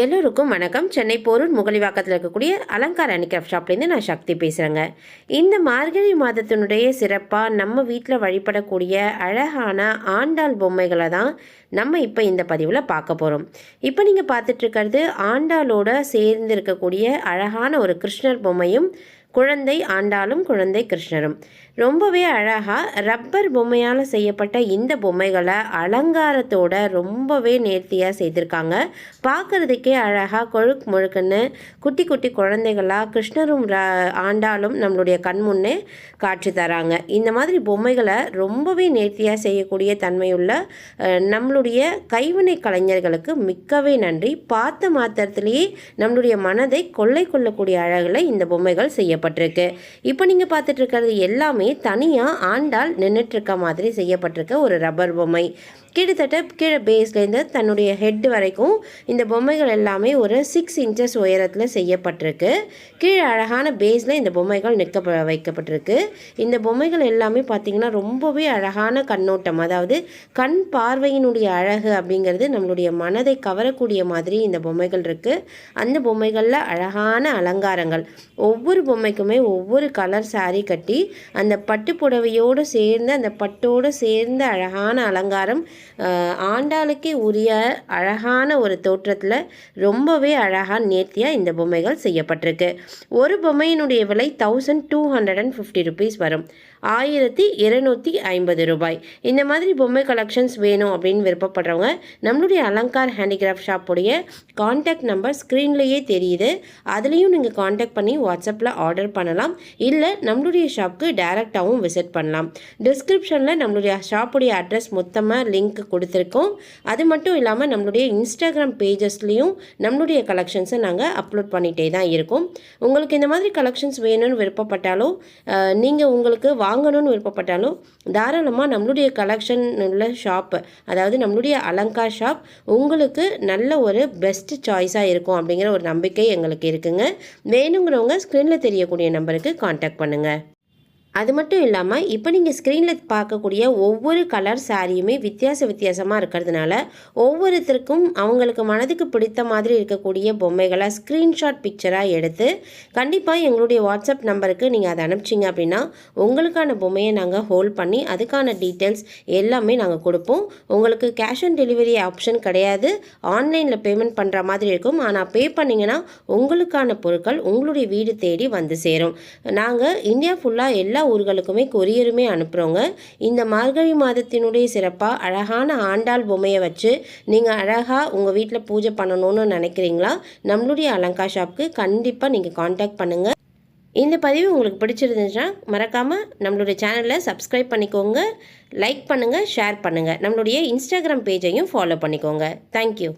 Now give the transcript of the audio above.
எல்லோருக்கும் வணக்கம். சென்னை போரூர் முகலிவாக்கத்தில் இருக்கக்கூடிய அலங்கார ஹேண்டிகிராஃப்ட் ஷாப்லேருந்து நான் சக்தி பேசுகிறேங்க. இந்த மார்கழி மாதத்தினுடைய சிறப்பாக நம்ம வீட்டில் வழிபடக்கூடிய அழகான ஆண்டாள் பொம்மைகளை தான் நம்ம இப்போ இந்த பதிவில் பார்க்க போகிறோம். இப்போ நீங்கள் பார்த்துட்ருக்கிறது ஆண்டாளோட சேர்ந்து இருக்கக்கூடிய அழகான ஒரு கிருஷ்ணர் பொம்மையும் குழந்தை ஆண்டாளும் குழந்தை கிருஷ்ணரும். ரொம்பவே அழகாக ரப்பர் பொம்மையால் செய்யப்பட்ட இந்த பொம்மைகளை அலங்காரத்தோட ரொம்பவே நேர்த்தியாக செய்திருக்காங்க. பார்க்குறதுக்கே அழகாக கொழுக்கு முழுக்குன்னு குட்டி குட்டி குழந்தைகளாக கிருஷ்ணரும் ஆண்டாளும் நம்மளுடைய கண் முன்னே காட்சி தராங்க. இந்த மாதிரி பொம்மைகளை ரொம்பவே நேர்த்தியாக செய்யக்கூடிய தன்மையுள்ள நம்மளுடைய கைவினை கலைஞர்களுக்கு மிக்கவே நன்றி. பார்த்த மாத்திரத்திலேயே நம்மளுடைய மனதை கொள்ளை கொள்ளக்கூடிய அழகில் இந்த பொம்மைகள் செய்யப்பட்டிருக்கு. இப்போ நீங்கள் பார்த்துட்டு இருக்கிறது எல்லாமே தனியாக ஆண்டாள் நின்றுட்டுருக்க மாதிரி செய்யப்பட்டிருக்க ஒரு ரப்பர் பொம்மை. கிட்டத்தட்ட கீழே பேஸ்லேருந்து தன்னுடைய ஹெட் வரைக்கும் இந்த பொம்மைகள் எல்லாமே ஒரு 6 இன்ச்சஸ் உயரத்தில் செய்யப்பட்டிருக்கு. கீழே அழகான பேஸில் இந்த பொம்மைகள் வைக்கப்பட்டிருக்கு. இந்த பொம்மைகள் எல்லாமே பார்த்திங்கன்னா ரொம்பவே அழகான கண்ணோட்டம், அதாவது கண் பார்வையினுடைய அழகு அப்படிங்கிறது நம்மளுடைய மனதை கவரக்கூடிய மாதிரி இந்த பொம்மைகள் இருக்குது. அந்த பொம்மைகளில் அழகான அலங்காரங்கள், ஒவ்வொரு பொம்மைக்குமே ஒவ்வொரு கலர் சாரீ கட்டி அந்த பட்டு புடவையோடு சேர்ந்து அந்த பட்டோடு சேர்ந்த அழகான அலங்காரம் ஆண்டாளுக்கே உரிய அழகான ஒரு தோற்றத்தில் ரொம்பவே அழகாக நேர்த்தியாக இந்த பொம்மைகள் செய்யப்பட்டிருக்கு. ஒரு பொம்மையினுடைய விலை 1250 ருபீஸ் வரும், 1250 ரூபாய். இந்த மாதிரி பொம்மை கலெக்ஷன்ஸ் வேணும் அப்படின்னு விருப்பப்படுறவங்க நம்மளுடைய அலங்கார் ஹேண்டிகிராஃப்ட் ஷாப்புடைய கான்டாக்ட் நம்பர் ஸ்க்ரீன்லேயே தெரியுது, அதுலேயும் நீங்கள் கான்டாக்ட் பண்ணி வாட்ஸ்அப்பில் ஆர்டர் பண்ணலாம். இல்லை நம்மளுடைய ஷாப்புக்கு டைரெக்டாகவும் விசிட் பண்ணலாம். டிஸ்கிரிப்ஷனில் நம்மளுடைய ஷாப்புடைய அட்ரஸ் மொத்தமாக லிங்க் கொடுத்துருக்கோம். அது மட்டும் இல்லாமல் நம்மளுடைய இன்ஸ்டாகிராம் பேஜஸ்லேயும் நம்மளுடைய கலெக்ஷன்ஸை நாங்கள் அப்லோட் பண்ணிகிட்டே தான் இருக்கோம். உங்களுக்கு இந்த மாதிரி கலெக்ஷன்ஸ் வேணும்னு விருப்பப்பட்டாலும் நீங்கள் உங்களுக்கு வாங்கணும்னு விருப்பப்பட்டாலும் தாராளமாக நம்மளுடைய கலெக்ஷன் உள்ள ஷாப், அதாவது நம்மளுடைய அலங்கார் ஷாப் உங்களுக்கு நல்ல ஒரு பெஸ்ட் சாய்ஸாக இருக்கும் அப்படிங்கிற ஒரு நம்பிக்கை எங்களுக்கு இருக்குங்க. வேணுங்கிறவங்க ஸ்க்ரீனில் தெரியக்கூடிய நம்பருக்கு கான்டாக்ட் பண்ணுங்கள். அது மட்டும் இல்லாமல் இப்போ நீங்கள் ஸ்க்ரீனில் பார்க்கக்கூடிய ஒவ்வொரு கலர் சாரியுமே வித்தியாசமாக இருக்கிறதுனால ஒவ்வொருத்தருக்கும் அவங்களுக்கு மனதுக்கு பிடித்த மாதிரி இருக்கக்கூடிய பொம்மைகளை ஸ்க்ரீன்ஷாட் பிக்சராக எடுத்து கண்டிப்பாக எங்களுடைய வாட்ஸ்அப் நம்பருக்கு நீங்கள் அதை அனுப்பிச்சிங்க அப்படின்னா உங்களுக்கான பொம்மையை நாங்கள் ஹோல்ட் பண்ணி அதுக்கான டீட்டெயில்ஸ் எல்லாமே நாங்கள் கொடுப்போம். உங்களுக்கு கேஷ் ஆன் டெலிவரி ஆப்ஷன் கிடையாது, ஆன்லைனில் பேமெண்ட் பண்ணுற மாதிரி இருக்கும். ஆனால் பே பண்ணிங்கன்னா உங்களுக்கான பொருட்கள் உங்களுடைய வீடு தேடி வந்து சேரும். நாங்கள் இந்தியா ஃபுல்லாக எல்லா ஊர்களுக்குமே கொரியருமே அனுப்புகிறோங்க. இந்த மார்கழி மாதத்தினுடைய சிறப்பாக அழகான ஆண்டாள் பொம்மையை வச்சு நீங்கள் அழகாக உங்கள் வீட்டில் பூஜை பண்ணணும்னு நினைக்கிறீங்களா, நம்மளுடைய அலங்கார் ஷாப்புக்கு கண்டிப்பாக நீங்கள் காண்டாக்ட் பண்ணுங்கள். இந்த பதிவு உங்களுக்கு பிடிச்சிருந்துச்சுன்னா மறக்காமல் நம்மளுடைய சேனலை சப்ஸ்கிரைப் பண்ணிக்கோங்க, லைக் பண்ணுங்கள், ஷேர் பண்ணுங்கள். நம்மளுடைய இன்ஸ்டாகிராம் பேஜையும் ஃபாலோ பண்ணிக்கோங்க. தேங்க்யூ.